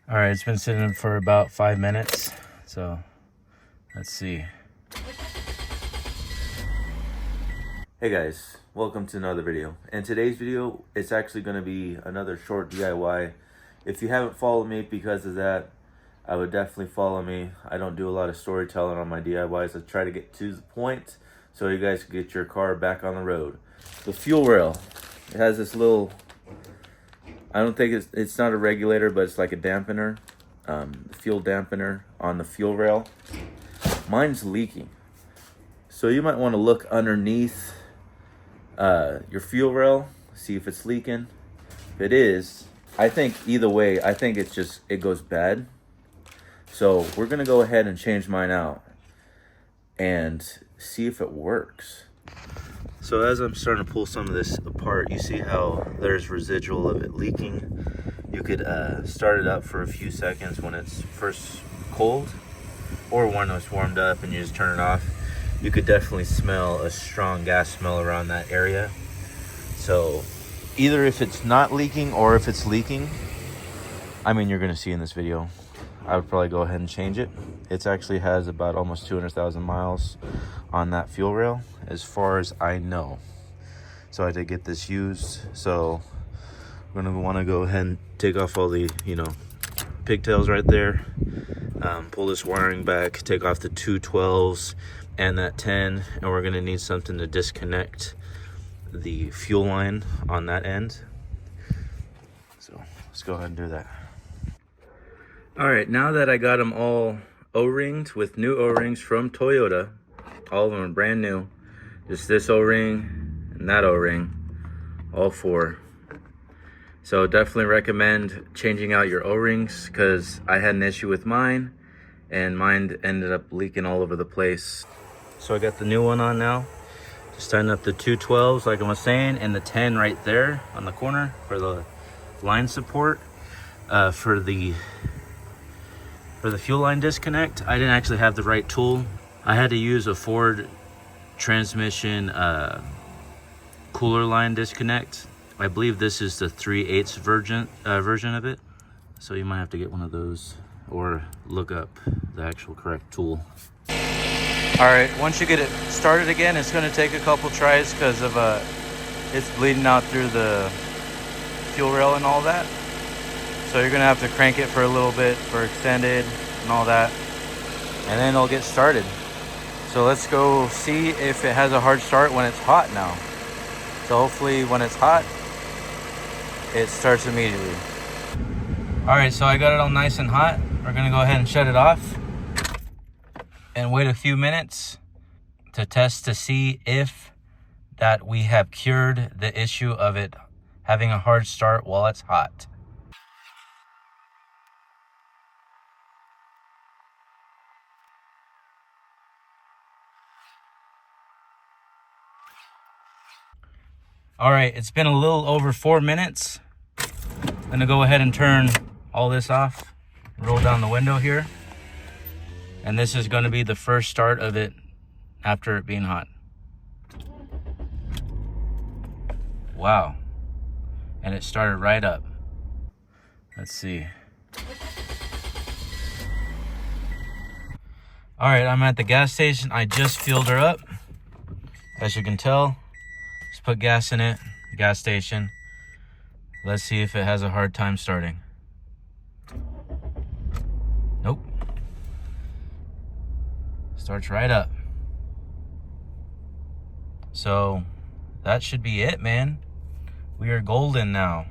All right, it's been sitting for about 5 minutes. So let's see. Hey guys, welcome to another video. In today's video, it's actually going to be another short DIY. If you haven't followed me because of that, I would definitely follow me. I don't do a lot of storytelling on my DIYs. I try to get to the point so you guys can get your car back on the road. The fuel rail, it has this little, I don't think it's not a regulator, but it's like a dampener, the fuel dampener on the fuel rail. Mine's leaking. So you might want to look underneath your fuel rail, see if it's leaking. If it is, I think either way, I think it goes bad. So we're gonna go ahead and change mine out and see if it works. So as I'm starting to pull some of this apart, you see how there's residual of it leaking. You could start it up for a few seconds when it's first cold, or when it's warmed up and you just turn it off. You could definitely smell a strong gas smell around that area. So either if it's not leaking or if it's leaking, I mean, you're gonna see in this video, I would probably go ahead and change it. It actually has about almost 200,000 miles on that fuel rail, as far as I know. So I did get this used. So I'm gonna wanna go ahead and take off all the, pigtails right there. Pull this wiring back, take off the 212s and that 10, and we're gonna need something to disconnect the fuel line on that end. So let's go ahead and do that. All right, now that I got them all O-ringed with new O-rings from Toyota, all of them are brand new. Just this O-ring and that O-ring, all four. So definitely recommend changing out your O-rings, because I had an issue with mine and mine ended up leaking all over the place. So I got the new one on now. Just tighten up the 212s like I was saying, and the 10 right there on the corner for the line support. For the fuel line disconnect, I didn't actually have the right tool. I had to use a Ford transmission cooler line disconnect. I believe this is the 3/8 version of it. So you might have to get one of those or look up the actual correct tool. All right, once you get it started again, it's gonna take a couple tries because of it's bleeding out through the fuel rail and all that. So you're gonna have to crank it for a little bit for extended and all that, and then it'll get started. So let's go see if it has a hard start when it's hot now. So hopefully when it's hot, it starts immediately. All right, so I got it all nice and hot. We're gonna go ahead and shut it off and wait a few minutes to test to see if that we have cured the issue of it having a hard start while it's hot. All right, it's been a little over 4 minutes. I'm gonna go ahead and turn all this off, roll down the window here. And this is gonna be the first start of it after it being hot. Wow. And it started right up. Let's see. All right, I'm at the gas station. I just filled her up. As you can tell, just put gas in it, gas station. Let's see if it has a hard time starting. Nope. Starts right up. So that should be it, man. We are golden now.